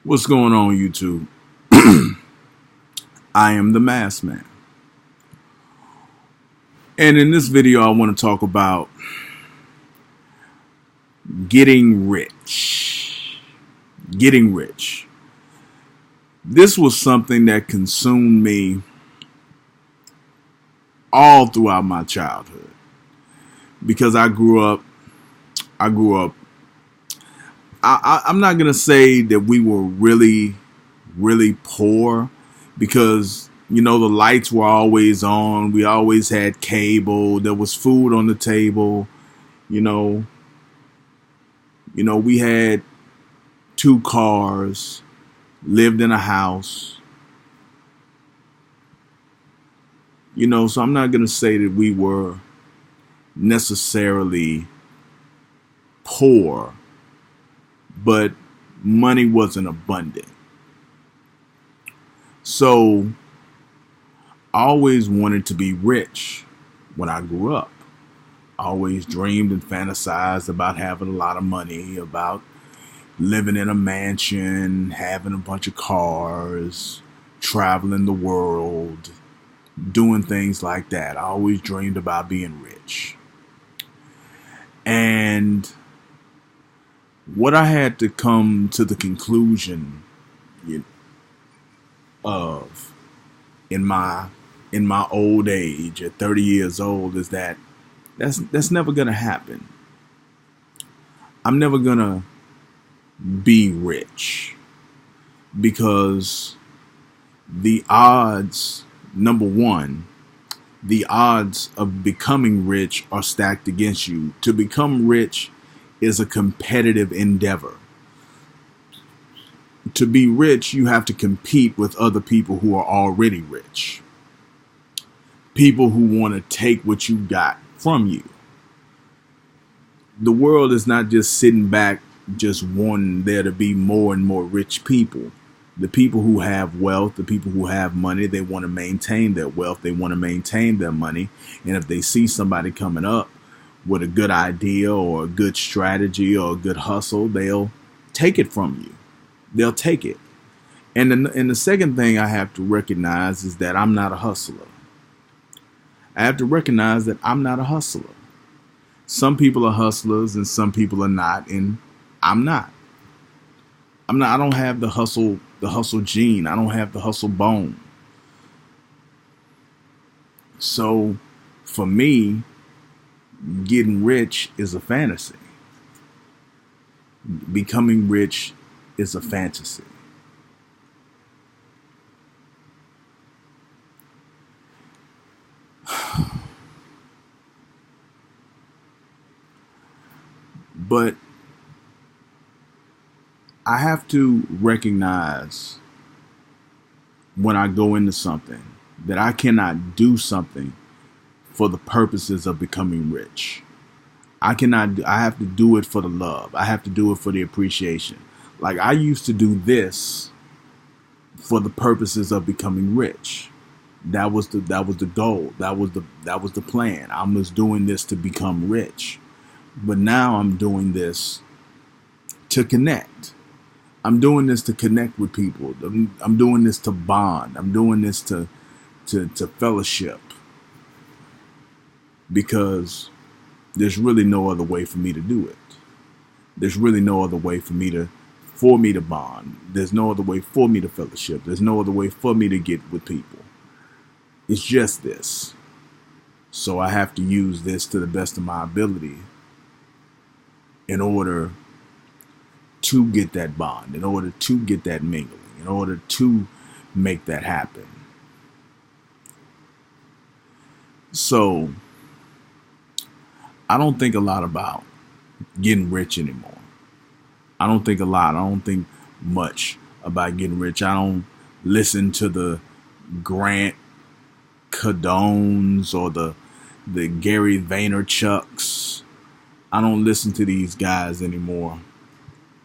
What's going on, YouTube? I am the Masked Man. And in this video, I want to talk about getting rich. Getting rich. This was something that consumed me all throughout my childhood. Because I grew up, I'm not going to say that we were really poor because the lights were always on. We always had cable. There was food on the table. We had 2 cars, lived in a house. So I'm not going to say that we were necessarily poor, but money wasn't abundant. So I always wanted to be rich when I grew up. I always dreamed and fantasized about having a lot of money, about living in a mansion, having a bunch of cars, traveling the world, doing things like that. I always dreamed about being rich. And what I had to come to the conclusion of in my old age at 30 years old is that that's never gonna happen. I'm never gonna be rich because the odds, number one, the odds of becoming rich are stacked against you. To become rich is a competitive endeavor. To be rich, you have to compete with other people who are already rich. People who want to take what you got from you. The world is not just sitting back, just wanting there to be more and more rich people. The people who have wealth, the people who have money, they want to maintain their wealth. They want to maintain their money. And if they see somebody coming up with a good idea or a good strategy or a good hustle, they'll take it from you. They'll take it. And the second thing I have to recognize is that I'm not a hustler. I have to recognize that I'm not a hustler. Some people are hustlers and some people are not, and I'm not. I don't have the hustle gene. I don't have the hustle bone. So for me, getting rich is a fantasy. Becoming rich is a fantasy. But I have to recognize when I go into something that I cannot do something for the purposes of becoming rich. I have to do it for the love. I have to do it for the appreciation. Like I used to do this for the purposes of becoming rich. That was the goal. That was the plan. I was doing this to become rich. But now I'm doing this to connect. I'm doing this to connect with people. I'm doing this to bond. I'm doing this to fellowship. Because there's really no other way for me to do it. There's really no other way for me to bond. There's no other way for me to fellowship. There's no other way for me to get with people. It's just this. So I have to use this to the best of my ability in order to get that bond, in order to get that mingling, in order to make that happen. So I don't think a lot about getting rich anymore. I don't think much about getting rich. I don't listen to the Grant Cardones or the Gary Vaynerchuks. I don't listen to these guys anymore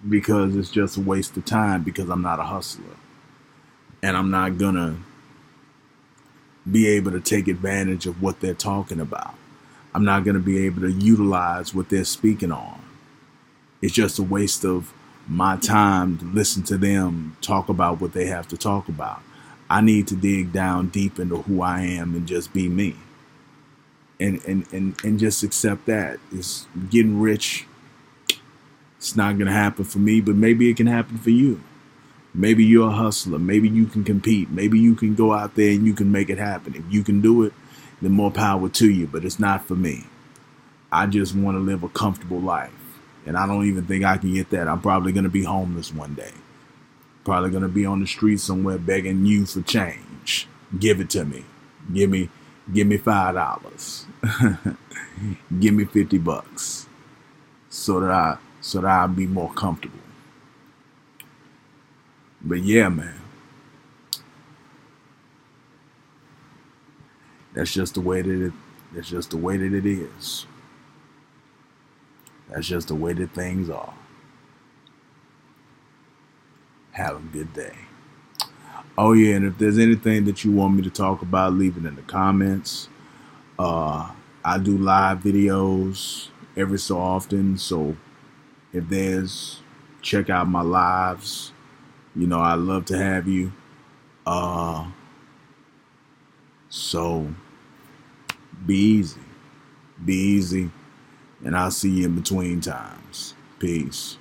because it's just a waste of time because I'm not a hustler. And I'm not gonna be able to take advantage of what they're talking about. I'm not gonna be able to utilize what they're speaking on. It's just a waste of my time to listen to them talk about what they have to talk about. I need to dig down deep into who I am and just be me. And just accept that. It's getting rich. It's not going to happen for me, but maybe it can happen for you. Maybe you're a hustler. Maybe you can compete. Maybe you can go out there and you can make it happen. If you can do it, then more power to you, but it's not for me. I just want to live a comfortable life. And I don't even think I can get that. I'm probably going to be homeless one day. Probably going to be on the street somewhere begging you for change. Give it to me. Give me $5. Give me $50 so that I'll be more comfortable. But yeah, man. That's just the way that it is. That's just the way that things are. Have a good day. Oh yeah, and if there's anything that you want me to talk about, leave it in the comments. I do live videos every so often, so check out my lives. You know, I'd love to have you. So be easy, and I'll see you in between times. Peace.